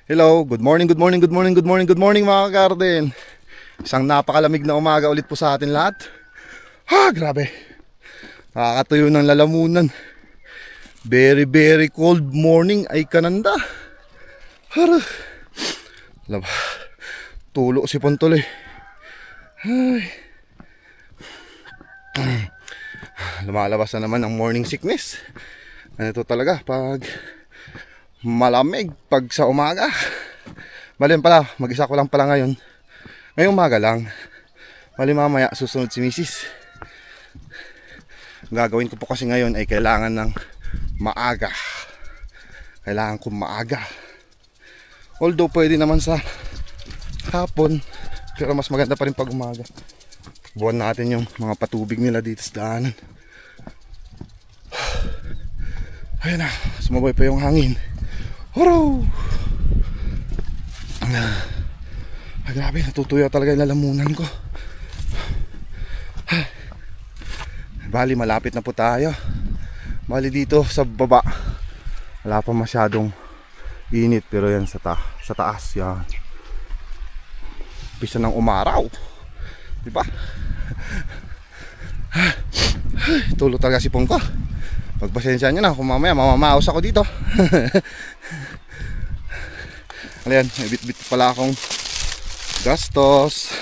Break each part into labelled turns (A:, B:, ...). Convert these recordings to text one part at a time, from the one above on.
A: Hello, good morning, good morning, good morning, good morning, good morning mga ka-garden. Isang napakalamig na umaga ulit po sa atin lahat. Grabe. Nakakatuyo ng lalamunan. Very, very cold morning ay kananda. Laba. Tulo si Pontol eh. Lumalabas na naman ang morning sickness. Ito talaga pag malamig pag sa umaga. Bali pala, mag-isa ko lang pala ngayon. Ngayong umaga lang. Bali mamaya susunod si Mrs. Ang gagawin ko po kasi ngayon ay kailangan ng maaga. Kailangan ko maaga. Although pwede naman sa hapon, pero mas maganda pa rin pag umaga. Buwan natin yung mga patubig nila dito sa daanan. Ayun na, sumabay pa yung hangin. Huro! Grabe, natutuyo talaga yung lalamunan ko. Bali, malapit na po tayo. Bali dito sa baba, wala pa masyadong init, pero yan sa taas yan. Pisa ng umaraw, diba? Tulo talaga si Pong ko. Pagpasensya nyo na kung mamaya mamamaos ako dito. Ayan, may bit-bit pala akong gastos.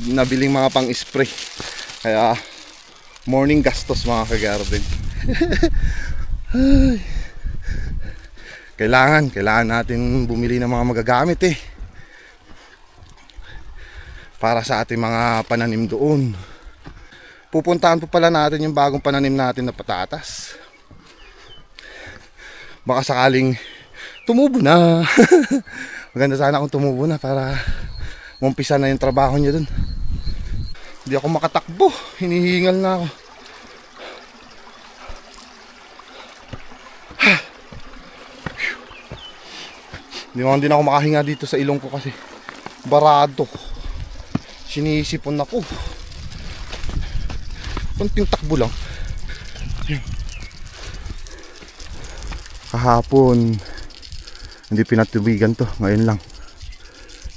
A: Nabiling mga pang-spray. Kaya morning gastos mga ka-garden. Kailangan natin bumili ng mga magagamit eh, para sa ating mga pananim doon. Pupuntahan po pala natin yung bagong pananim natin na patatas. Baka sakaling tumubo na. Maganda sana kung tumubo na para umpisa na yung trabaho niya dun. Hindi ako makatakbo, hinihingal na ako. Hindi na ako makahinga dito sa ilong ko kasi barado. Sinisipon ako. Kunting takbo lang. Kahapon hindi pinatubigan to, ngayon lang.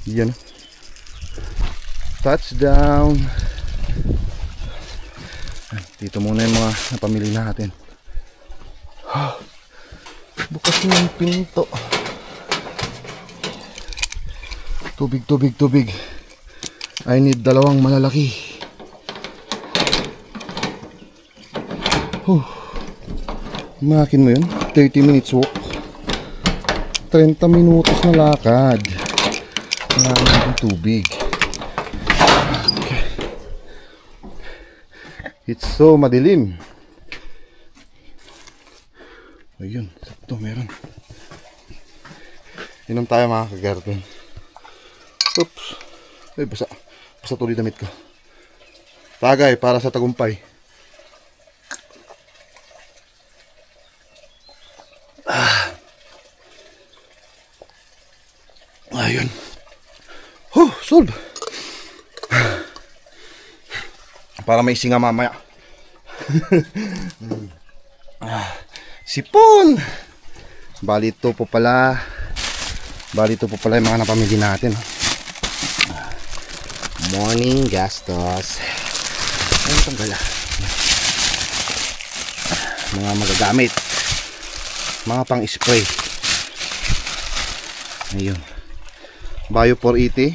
A: Yan. Touchdown. Dito muna yung mga napamili natin. Bukas na yung pinto. Tubig. I need dalawang malalaki. Makin mo yun, 30 minutes walk, 30 minutos na lakad. Wala naman tubig. Okay. It's so madilim. Ayun, sakto meron. Inom tayo mga ka-garden. Oops. Ay, basa tuloy damit ko. Tagay para sa tagumpay. Ayun. Solve. Para may singa mamaya. Sipon. Bali ito po pala yung mga napamili natin. Morning gastos. Ayun itong gala. Mga magagamit. Mga pang spray. Ayun. Bio 480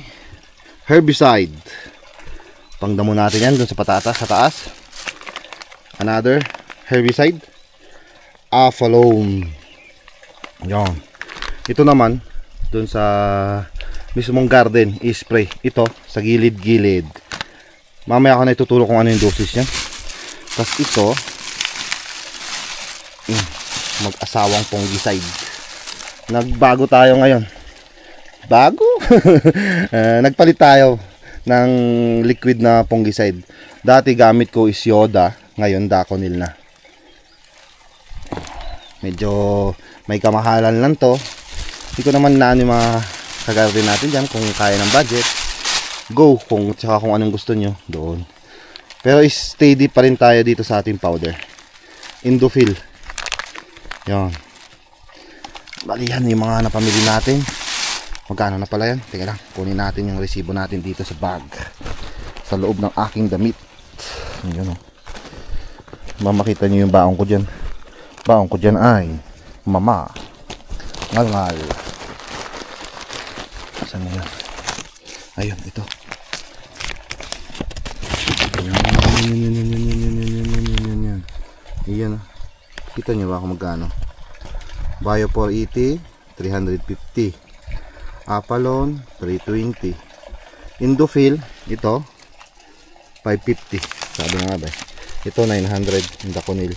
A: herbicide. Pangdamo natin yan dun sa patatas sa taas. Another herbicide, Avalon. Yan. Ito naman dun sa mismong garden i-spray. Ito sa gilid-gilid. Mamaya ako na ituturo kung ano yung dosis niya. Tapos ito mag-asawang fungicide. Nagbago tayo ngayon. Bago? Nagpalit tayo ng liquid na fungicide. Dati gamit ko is Yoda, ngayon Daconil na. Medyo may kamahalan lang to. Hindi ko naman na yung mga kagarden natin dyan. Kung kaya ng budget, go. Kung anong gusto nyo, doon. Pero steady pa rin tayo dito sa ating powder. Indofil. Yan. Bali yan yung mga napamili natin. Magkano na pala yan? Teka lang, kunin natin yung resibo natin dito sa bag, sa loob ng aking damit. Yun o. Mamakita nyo yung baong ko dyan. Baong ko dyan ay mama ngal. Saan na yan? Ayun, ito. Yan. Iyan. Kita nyo ba kung magkano? Bio 480, 350. Apalon, 320. Indofil, ito 550. Sabi nga ba, ito 900 yung Daconil.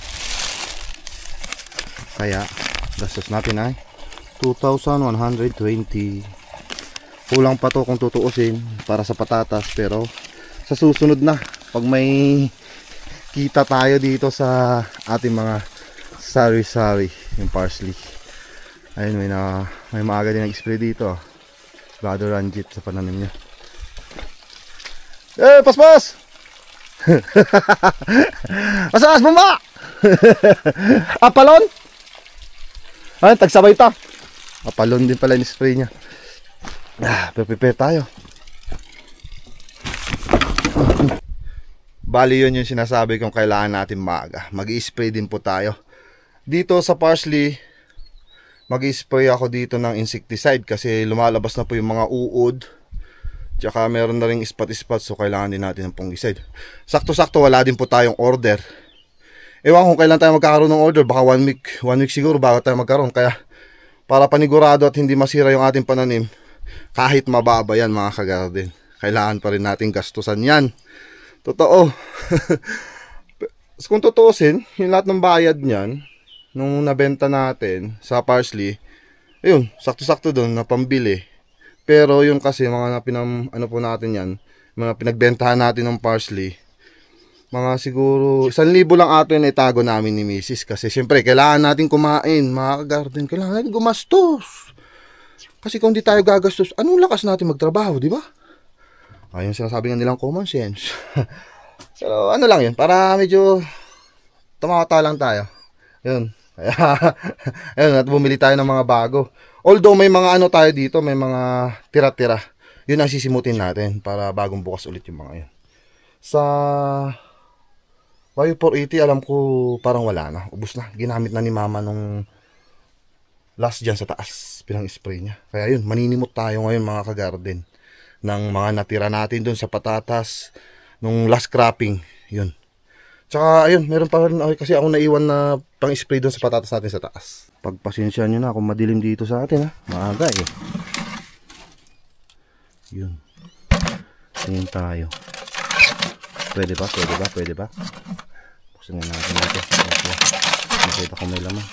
A: Kaya gastos natin ay 2,120. Kulang pa to kung tutuusin para sa patatas, pero sa susunod na pag may kita tayo dito sa ating mga sari-sari, yung parsley. Ayun, may maaga din nag-spray dito. Brother Ranjit sa pananim niya. Paspas! Paspas bumba! Apalon? Ay, tagsabay ta. Apalon din pala yung spray niya. Prepare tayo. Bali yun yung sinasabi kong kailangan natin maaga. Mag-i-spray din po tayo. Dito sa parsley, mag-i-spray ako dito ng insecticide kasi lumalabas na po yung mga uod. Tsaka meron na rin spot-spot, so kailangan din natin ng fungicide. Sakto-sakto wala din po tayong order. Ewan kung kailan tayo magkakaroon ng order, baka 1 week siguro bago tayo magkaroon. Kaya para panigurado at hindi masira yung ating pananim, kahit mababa yan mga kagarden, kailangan pa rin natin gastusan yan. Totoo. Kung tutuusin, yung lahat ng bayad niyan nung nabenta natin sa parsley, ayun, sakto-sakto doon na pambili. Pero yung kasi mga ano po natin yan, mga pinagbentahan natin ng parsley, mga siguro 1,000 lang atin na itago namin ni Mrs. Kasi syempre kailangan natin kumain mga kagarden, kailangan natin gumastos. Kasi kung di tayo gagastos, anong lakas natin magtrabaho, di ba? Ayun sinasabi nga nilang common sense. Pero ano lang yun, para medyo tumatawa lang tayo. Yun. Ayun, at bumili tayo ng mga bago. Although may mga ano tayo dito, may mga tira-tira. Yun ang sisimutin natin para bagong bukas ulit yung mga yun. Sa Bio 480, alam ko parang wala na. Ubus na. Ginamit na ni mama nung last dyan sa taas. Pinang-spray niya. Kaya yun, maninimot tayo ngayon mga kagarden ng mga natira natin dun sa patatas nung last cropping. Yun. Tsaka ayun, meron pa rin kasi ako naiwan na pang-spray dun sa patatas natin sa taas. Pagpasensya nyo na kung madilim dito sa atin ha. Maaga eh. Yun. Tingin tayo. Pwede ba? Pwede ba? Pwede ba? Buksan nga natin ito. Nakita ko may laman.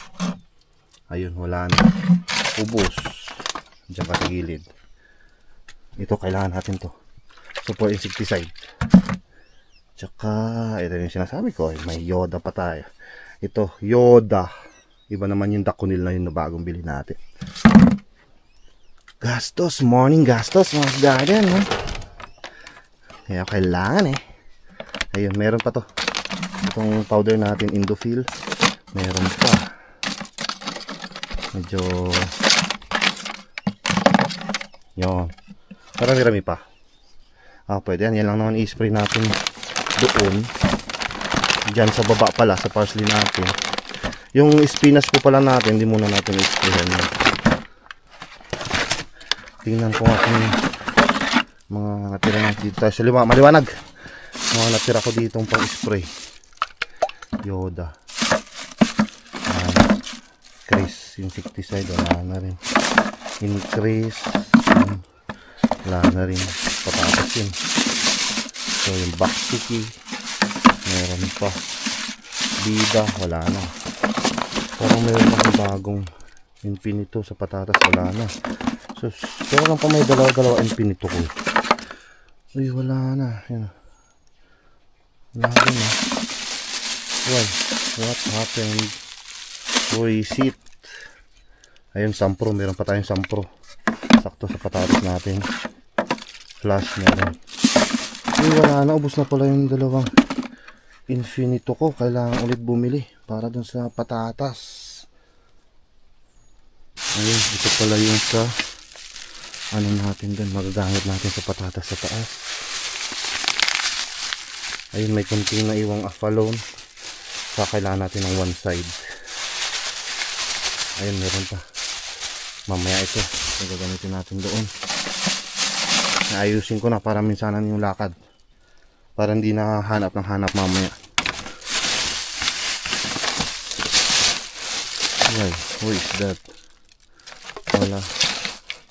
A: Ayun, wala na. Ubos. Diyan ka sa gilid. Ito, kailangan natin to. So, for insecticide. Tsaka, ito yung sinasabi ko. May Yoda pa tayo. Ito, Yoda. Iba naman yung Daconil na yun na bagong bili natin. Gastos. Morning gastos, mga garden. No? Kaya kailangan eh. Ayun, meron pa to. Itong powder natin, Indofil. Meron pa. Medyo yun. Marami-rami pa. Pwede yan. Yan lang naman i-spray natin doon. Diyan sa baba pala, sa parsley natin. Yung spinach po pala natin, hindi muna natin i-sprayan yan. Tingnan ko nga kung mga natira na dito tayo sa maliwanag. Mga natira ko dito pang spray. Yoda. Increase insecticide, wala na rin. Increase, wala na rin. Patatas yun. So yung Baksuki, meron pa. Bida, wala na. Parang meron pa bagong Infinito sa patatas, wala na. So pero lang pa may dalawa Infinito ko. Uy, wala na. Yan. Wala na. Well, what happened? Reset. Ayun, sampro. Meron pa tayong sampro. Sakto sa patatas natin. Flash meron. Uy, wala na. Ubus na pala yung dalawang Infinito ko. Kailangan ulit bumili para dun sa patatas. Ayun, ito pala yung sa ano natin dun, magagamit natin sa patatas sa taas. Ayun, may kunting na iwang afalone. So kailangan natin ng one side. Ayun, meron pa. Mamaya ito, gagamitin natin doon. Naayusin ko na para minsanan yung lakad, para hindi na hanap ng hanap mamaya. Ay, who is that? Wala,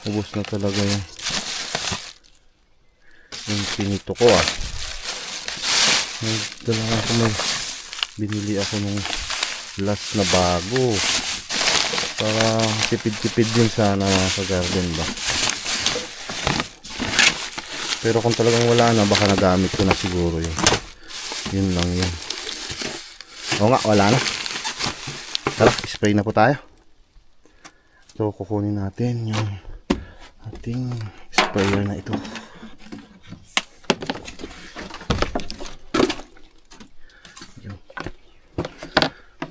A: ubos na talaga yung pinito ko may dalawa ko, may binili ako nung last na bago para tipid-tipid din sana sa garden ba. Pero kung talagang wala na, baka nagamit ko na siguro yun lang yun. Oo nga, wala na. Tara, spray na po tayo. So kukunin natin yung ating sprayer na ito.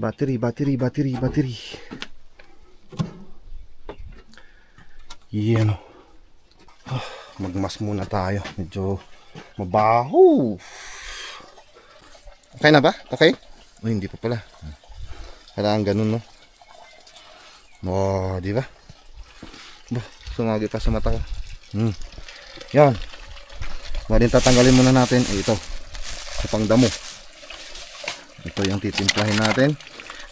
A: Battery. Yan. Magmas muna tayo. Medyo mabaho. Okay na ba? Okay? Oh, hindi pa pala. Kailangan ganun, no? Oh, di ba? Sumagi pa sa mata ko. Yan. Bali tatanggalin muna natin ito. Sa pangdamo. Ito yung titimplahin natin.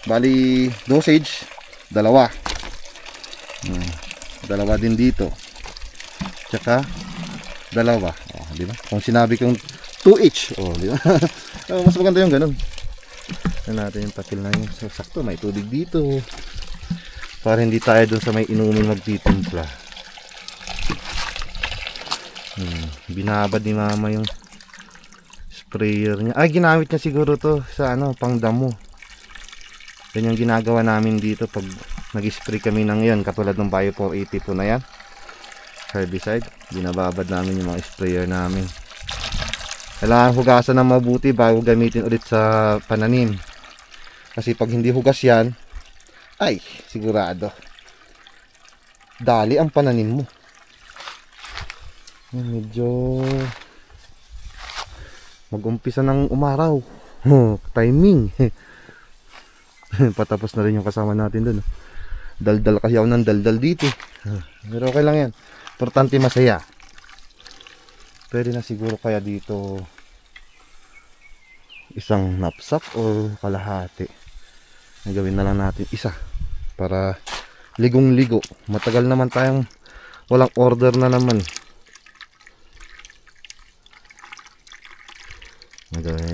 A: Bali dosage dalawa. Dalawa din dito. Tsaka dalawa. Oh, di ba? Kung sinabi kong 2 each, oh, di ba? Mas maganda yung ganun. Ito natin yung takil na yun. So, sakto, may tubig dito. Para hindi tayo dun sa may inumin magtitimpla. Binabad ni mama yung sprayer niya. Ginamit niya siguro to sa pangdamo. Yan yung ginagawa namin dito pag nag-spray kami ng yan. Katulad ng Bio 480 po na yan. Herbicide. Binababad namin yung mga sprayer namin. Kailangan hugasan ng mabuti bago gamitin ulit sa pananim. Kasi pag hindi hugas yan, ay, sigurado dali ang pananim mo. Medyo mag-umpisa ng umaraw. Timing. Patapos na rin yung kasama natin dun. Daldal kasi ako ng daldal dito. Pero okay lang yan. Importante masaya. Pwede na siguro kaya dito isang knapsack o kalahati. Gawin na lang natin isa para ligong-ligo. Matagal naman tayong walang order na naman.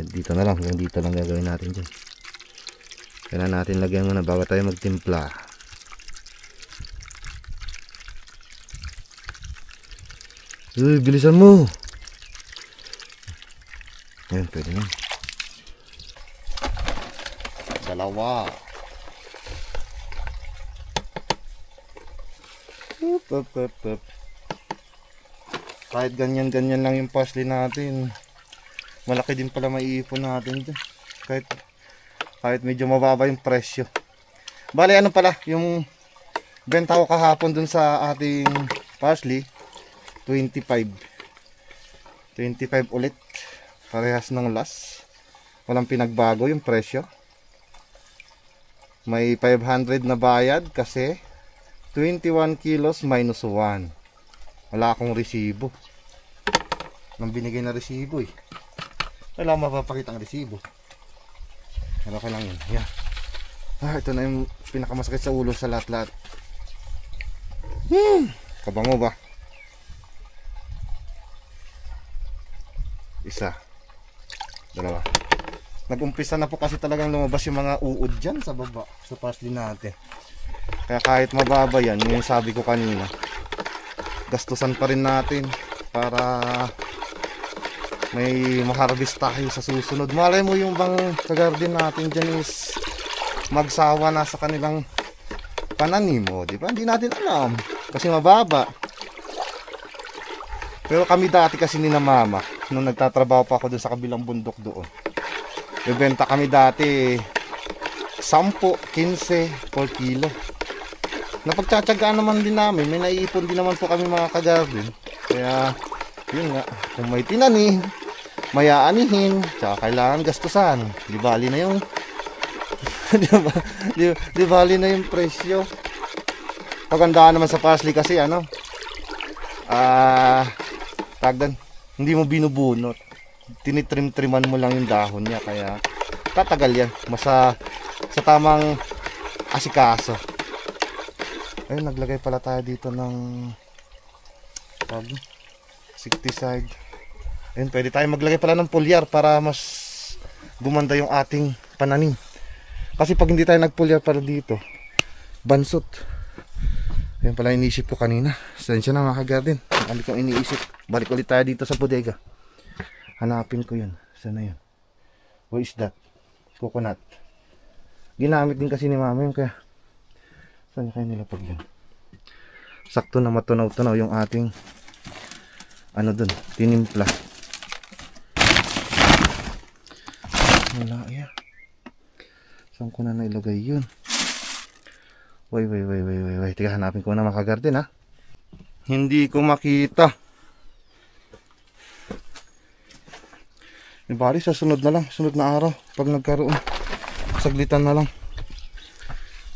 A: Dito na lang, dito lang gagawin natin dyan. Kailangan natin lagyan muna bago tayo magtimpla. Uy, bilisan mo. Ayan, pwede na. Dalawa. Kahit ganyan-ganyan lang yung parsley natin, malaki din pala maiipon natin dyan. Kahit medyo mababa yung presyo. Bale, ano pala, yung benta ko kahapon dun sa ating parsley, 25 ulit. Parehas ng last. Walang pinagbago yung presyo. May 500 na bayad kasi 21 kilos minus 1. Wala akong resibo. Nang binigay na resibo eh. Wala mapapakita ang resibo. Pero okay lang yun. Yeah. Ito na yung pinakamasakit sa ulo sa lahat-lahat. Kabango ba? Isa. Dalawa. Nag-umpisa na po kasi talagang lumabas yung mga uod dyan sa baba, sa parsley natin. Kaya kahit mababa yan, yung sabi ko kanina, gastusan pa rin natin para may maharvest tayo sa susunod. Malay mo yung bang kagarden natin dyan is magsawa na sa kanilang pananim mo, di ba? Hindi natin alam kasi mababa. Pero kami dati kasi ni na mama, nung nagtatrabaho pa ako dun sa kabilang bundok doon, ibenta kami dati 10, 15 per kilo. napagtsatsagaan naman din namin. May naiipon din naman po kami mga ka-garden. Kaya, yun nga, kung may tinanim, may aanihin, tsaka kailangan gastusan. Di bali na yung di bali na yung presyo. Pagandaan naman sa parsley kasi ano, tagdan, hindi mo binubunot. Tinitrim-triman mo lang yung dahon niya, kaya tatagal yan. Sa tamang asikaso. Ayun, naglagay pala tayo dito ng insecticide. Ayun, pwede tayo maglagay pala ng foliar para mas gumanda yung ating pananim. Kasi pag hindi tayo nagpulyar para dito, bansot. Ayun pala iniisip ko kanina. Sensya na mga ka-garden. Ang kong iniisip. Balik ulit tayo dito sa bodega. Hanapin ko yun. Saan na yun? What is that? Coconut. Ginamit din kasi ni mama yun, kaya saan kayo nilapag yun? Sakto na matunaw-tunaw yung ating ano dun, tinimpla. Wala yan. Saan ko na nailagay yun? Wait. Tiga, hanapin ko na mga ka-garden, ha? Hindi ko makita. Bali, sa sunod na lang, sunod na araw, pag nagkaroon, saglitan na lang.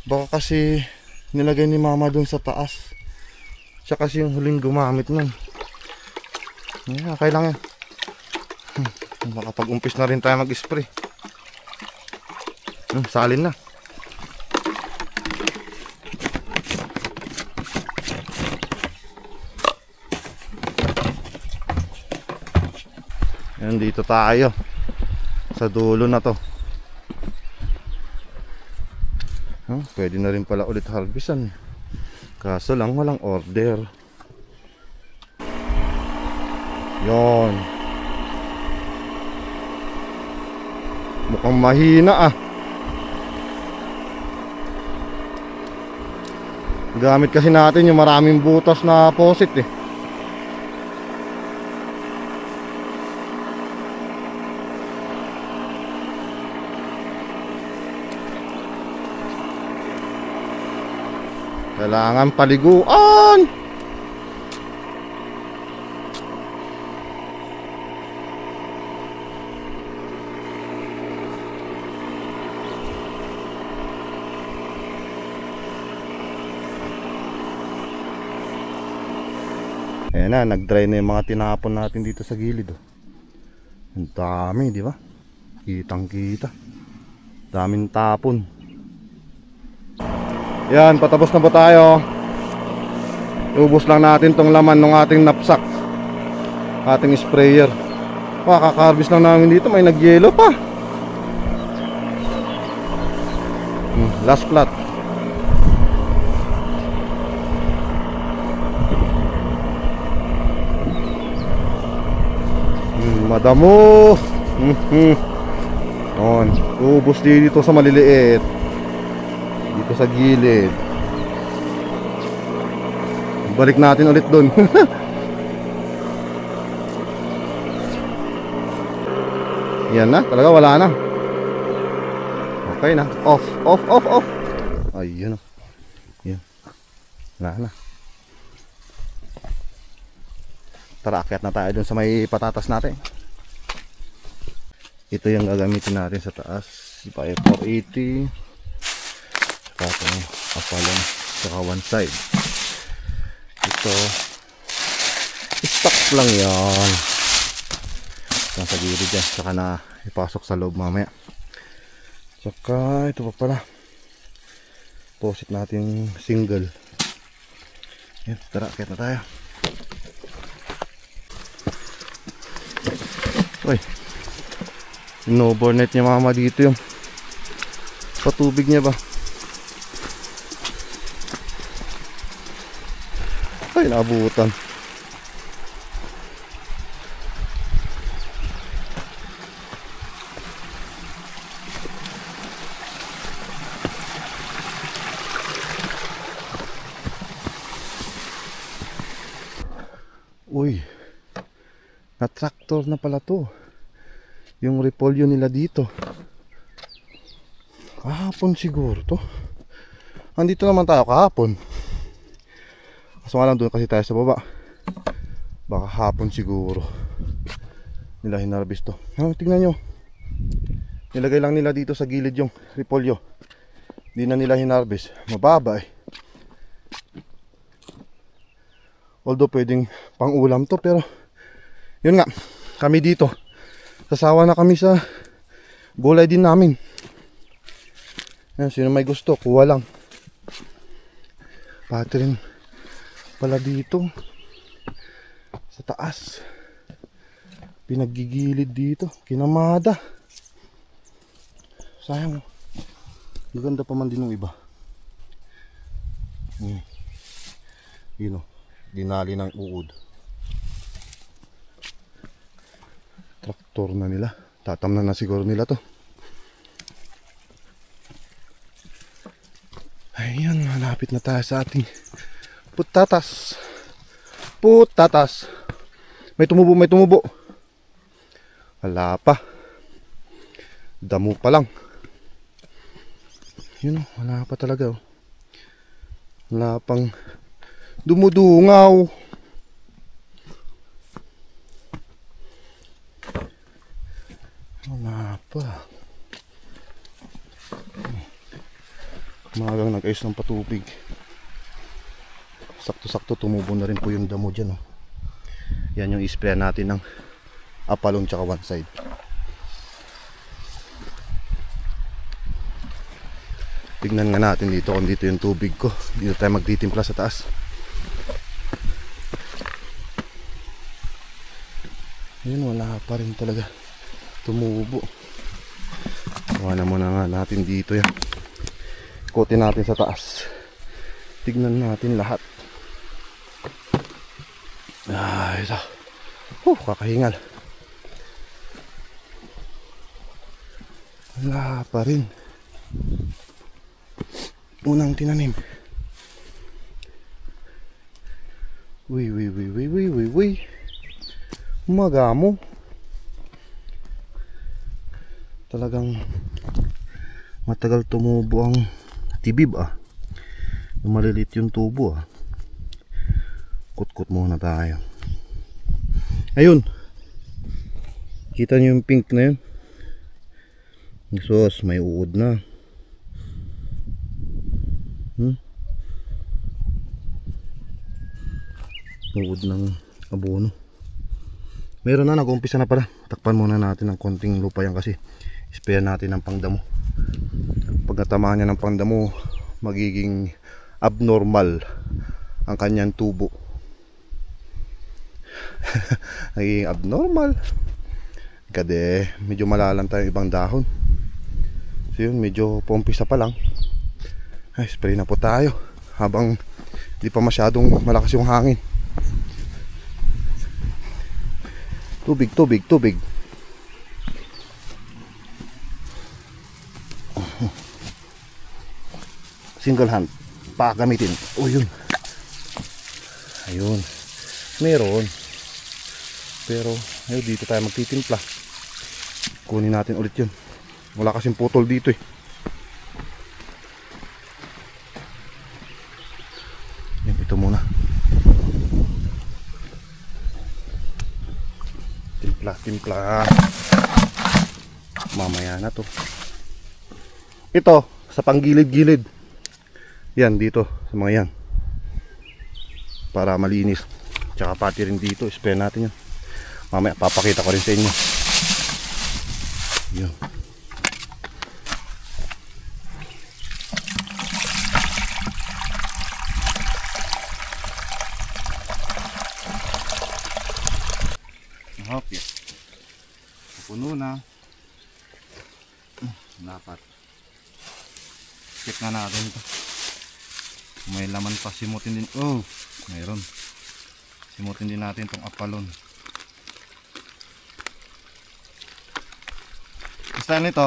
A: Baka kasi nilagay ni mama dun sa taas. Siya kasi yung huling gumamit nun. Ayan, kailangan. Baka pag-umpis na rin tayo mag-spray. Salin na. Ayan, dito tayo sa dulo na to. Pwede na rin pala ulit harvestan, kaso lang walang order. Yon, mukhang mahina ah. Gamit kasi natin yung maraming butas na posit eh. Kailangan paliguan. Ayan na, nag-dry na yung mga tinapon natin dito sa gilid oh. Ang dami, di ba? Kitang kita. Daming tapon. Yan, patapos na ba tayo? Ubus lang natin tong laman ng ating knapsack, ating sprayer. Kakakarbis lang namin dito, may nagyelo pa. Last plot. Madamo. Ubus dito sa maliliit, dito sa gilid. Balik natin ulit doon. Yan na, talaga wala na. Okay na. Off. Ayun. Yan. Wala na. Tara, akyat na tayo dun sa may patatas natin. Ito yung gagamitin natin sa taas. Fire 480. Saka apalong. Saka one side. Ito. Stock lang yan. Sa gilid dyan. Saka na ipasok sa loob mamaya. Saka ito pa pala. Posit natin single. Yan, tara, akyat na tayo. Uy, no-overnight niya mama dito yung patubig niya ba? Ay, naabutan. Uy, na tractor na pala to. Yung repolyo nila dito. Kahapon siguro to. Andito naman tayo kahapon. Kaso nga lang doon kasi tayo sa baba. Baka hapon siguro nila hinarvest to. Tingnan nyo. Nilagay lang nila dito sa gilid yung repolyo. Di na nila hinarvest. Mababa eh. Although pwedeng pang ulam to, pero yun nga, kami dito sasawa na kami sa gulay din namin. Yan, sino may gusto, kuha lang. Pati rin pala dito sa taas, pinaggigilid dito, kinamada. Sayang, maganda pa man din ng iba. Yun o, dinali ng uod. Traktor na nila, tatamnan na siguro nila to. Ayan, malapit na tayo sa ating putatas. Putatas. May tumubo, may tumubo. Wala pa. Damo pa lang. Yun, wala pa talaga. Wala pang dumudungaw. Wala pa. Magang nag-ayos ng patubig. Sakto-sakto tumubo na rin po yung damo dyan. Yan yung ispray natin ng apalon tsaka one side. Tignan nga natin dito kung dito yung tubig ko. Dito tayo magtitimpla sa taas. Yun, wala pa rin talaga tumubo. Kuha na muna nga natin dito yan. Ikutin natin sa taas. Tignan natin lahat. Ito. Kakahingal. Wala pa rin. Unang tinanim. Uy. Magamo. Talagang matagal tumubo ang tibib yung malilit yung tubo Kut-kut muna tayo. Ayun, kita nyo yung pink na yun. Sos, may uod na. Uod ng abono. Meron na, nag-umpisa na pala. Takpan muna natin ng konting lupa yan kasi spare natin ng pangdamo. Pag natamaan niya ng pangdamo, magiging abnormal ang kanyang tubo. Nagiging abnormal. Kade, medyo malalang tayo ibang dahon. So yun, medyo pumpisa pa lang. Ay, spray na po tayo habang di pa masyadong malakas yung hangin. Tubig. Single hand pa gamitin. O yun. Ayun. Meron. Pero ayun, dito tayo magtitimpla. Kunin natin ulit yun. Wala kasing putol dito eh. Yan, ito muna. Timpla. Mamaya na to. Ito sa panggilid-gilid. Yan dito sa mga yan. Para malinis. Tsaka pati rin dito, spray natin yan. Mamaya papakita ko rin sa inyo. Yan. Okay. Puno na. Dapat. Check na natin ito. May laman pa, simutin din. Oh, mayroon. Simutin din natin itong apalon. Basta nito,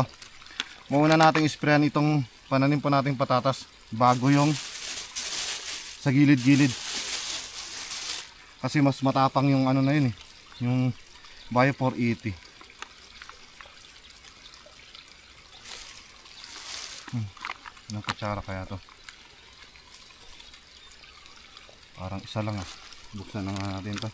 A: muna natin isprayan itong pananim po nating patatas bago yung sa gilid-gilid. Kasi mas matapang yung ano na yun eh, yung Bio 480. Ilang kutsara kaya to? Parang isa lang ah. Buksan na nga natin to.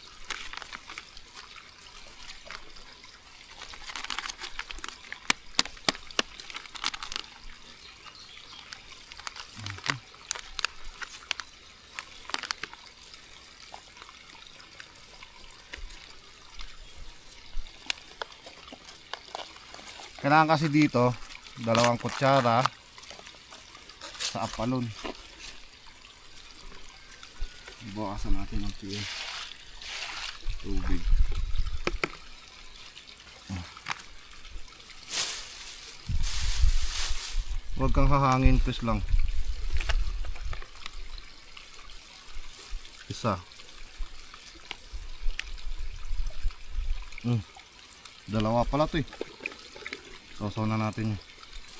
A: Kailangan kasi dito 2 kutsara sa apalon. Ibawasan natin ang tubig. Huwag kang hahangin, twist lang. Isa. 2 pala to eh. Sausaw na natin yun.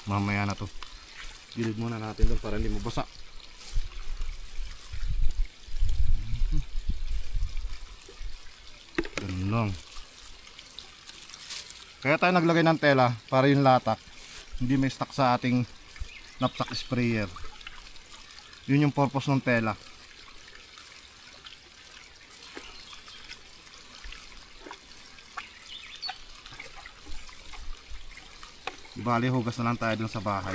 A: Mamaya na to. Gilid muna natin doon para hindi mabasa. Ganun lang. Kaya tayo naglagay ng tela para yung latak hindi may stuck sa ating knapsack sprayer. Yun yung purpose ng tela. Bali, hugas na lang tayo dun sa bahay.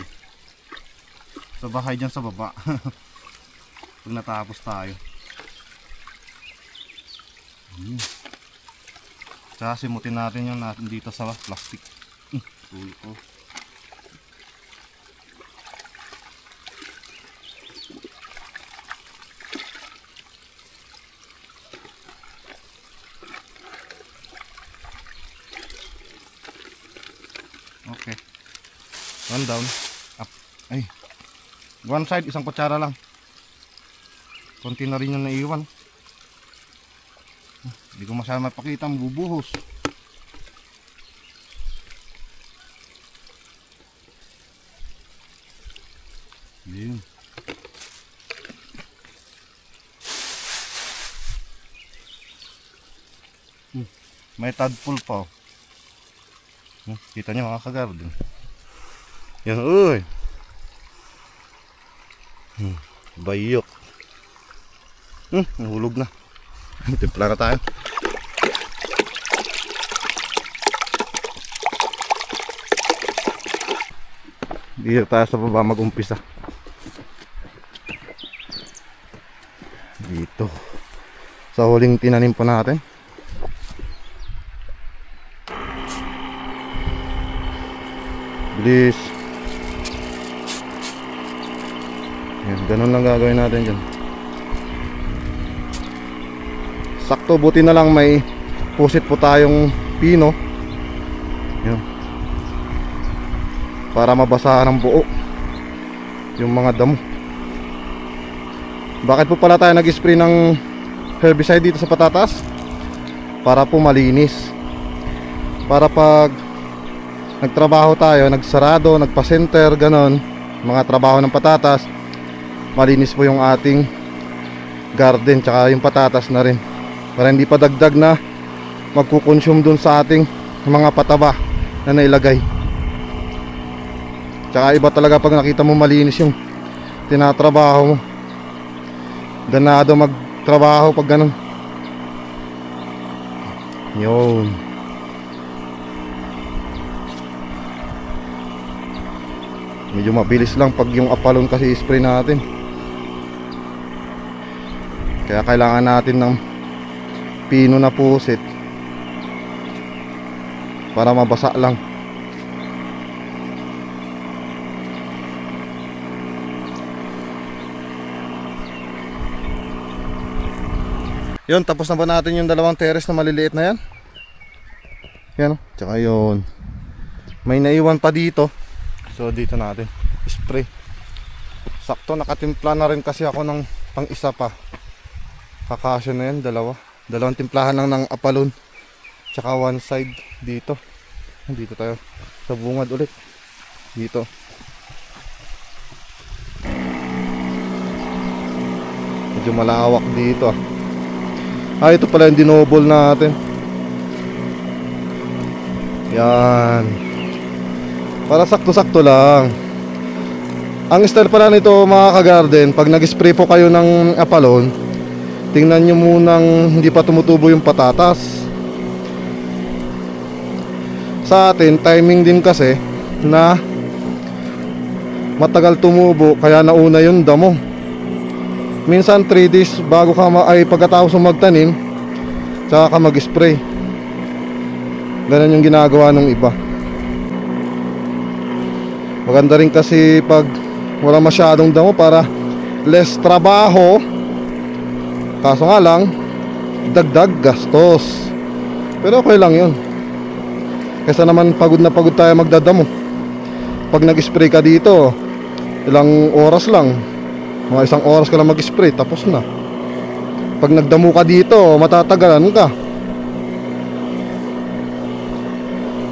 A: Sa bahay dyan sa baba. Pag natapos tayo. Tsaka simutin natin yung natin dito sa plastic. Tuloy ko. Okay. One down, up. Ay. One side, 1 kutsara lang. Konti na rin yung naiwan. Hindi ko masyadong mapakita, mabubuhos. Yun. May tadpole pa oh. Kita nyo mga kagarden. Yan, uy. Bayok. Nahulog na. Timpla na tayo. Dito tayo sa baba mag-umpisa. Dito. Sa huling tinanim po natin. Bilis. Yan, ganun lang gagawin natin dyan. Sakto, buti na lang may pusit po tayong pino. Yan. Para mabasahan ng buo yung mga damo. Bakit po pala tayo nag-spray ng herbicide dito sa patatas? Para po malinis. Para pag nagtrabaho tayo, nagsarado, nagpa-center, ganon, mga trabaho ng patatas, malinis po yung ating garden, tsaka yung patatas na rin, para hindi pa dagdag na magkukonsume dun sa ating mga pataba na nailagay. Tsaka iba talaga pag nakita mo malinis yung tinatrabaho mo, ganado magtrabaho pag ganon. Yun. Medyo mabilis lang pag yung apalon kasi spray natin. Kaya kailangan natin ng pino na pusit para mabasa lang. Yun, tapos na ba natin yung 2 terrace na maliliit na yan? Yan o, tsaka yun. May naiwan pa dito. So dito natin spray. Sakto, nakatimpla na rin kasi ako ng pang isa pa. Kakasya na yan, 2 timplahan lang ng apalon. Tsaka one side dito. Dito tayo sa bungad ulit. Dito. Medyo malawak dito ah. Ito pala yung dinobol natin. Yan. Para sakto-sakto lang. Ang style pala nito mga ka-garden, pag nag-spray po kayo ng apalon, tingnan nyo munang hindi pa tumutubo yung patatas. Sa atin, timing din kasi na matagal tumubo, kaya nauna yung damo. Minsan 3 days bago ka pagkatapos mo magtanim, tsaka ka mag-spray. Ganun yung ginagawa ng iba. Maganda rin kasi pag wala masyadong damo para less trabaho. Kaso nga lang, dagdag gastos. Pero okay lang yun. Kaysa naman pagod na pagod tayo magdadamo. Pag nag-spray ka dito, ilang oras lang, mga 1 oras ka lang mag-spray, tapos na. Pag nagdamo ka dito, matatagalan ka.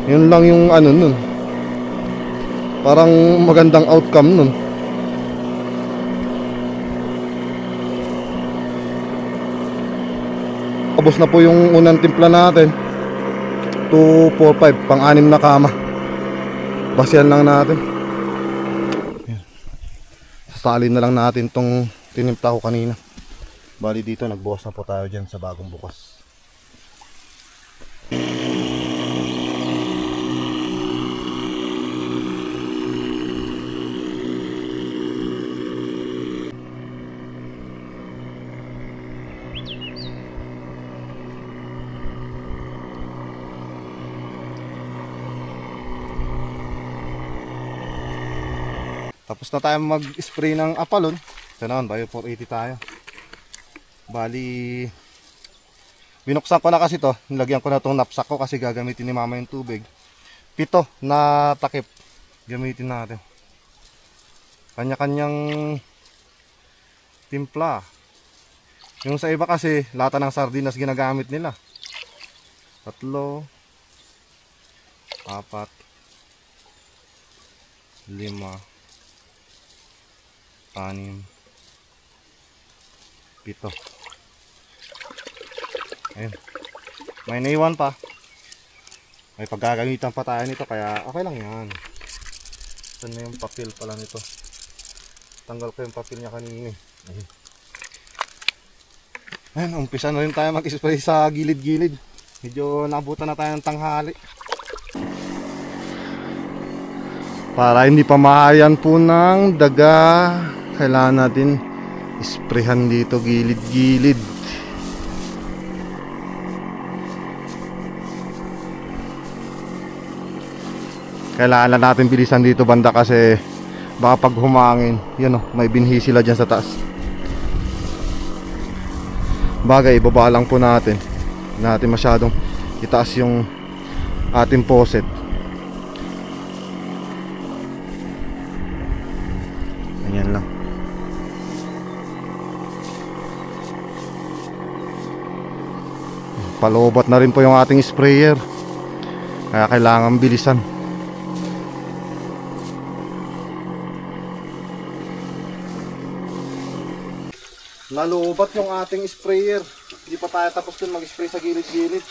A: Yun lang yung ano nun, parang magandang outcome nun. Tapos na po yung unang timpla natin. 2, 4, 5, pang-anim na kama. Basihan lang natin. Sasalin na lang natin tong tinimpla ko kanina. Bali dito nagbukas na po tayo dyan sa bagong bukas. Tapos na tayo mag-spray ng Apalon. Ito naman, Bio 480 tayo. Bali, binuksan ko na kasi to. Nilagyan ko na itong knapsack ko kasi gagamitin ni mama yung tubig. 7 na takip gamitin natin. Kanya-kanyang timpla. Yung sa iba kasi, lata ng sardinas ginagamit nila. 3, 4, 5, 6, 7. Ayun. May naiwan pa. May paggagamitan pa tayo nito kaya okay lang yan. Ito na yung papel pala nito. Tanggal ko yung papel niya kanina. Ayun. Ayun, umpisa na rin tayo mag-spray sa gilid-gilid. Medyo nabutan na tayo ng tanghali. Para hindi pa mahayan po ng daga, kailangan natin isprayhan dito gilid-gilid. Kailangan natin bilisan dito banda kasi baka pag humangin, yan o, may binhi sila dyan sa taas. Bagay, ibaba lang po natin. Hindi natin masyadong itaas yung ating faucet. Ganyan lang. Palobat na rin po yung ating sprayer, kaya kailangan bilisan. Nalubat yung ating sprayer. Hindi pa tayo tapos dun mag-spray sa gilid-gilid.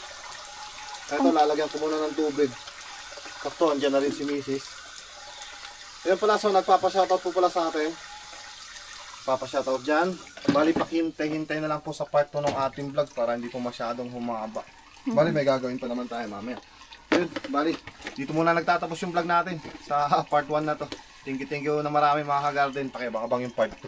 A: Ito, lalagyan ko muna ng tubig. Sakto, andyan na rin si Mrs. Ayan pala, so nagpapashoutout po pala sa atin. Papashoutout dyan. Bali, pakihintay-hintay na lang po sa part 2 ng ating vlog para hindi po masyadong humaba. Bali, may gagawin pa naman tayo mamaya. Yun, bali, dito muna nagtatapos yung vlog natin sa part 1 na to. Thank you na marami mga ka-garden. Pakibakabang yung part 2.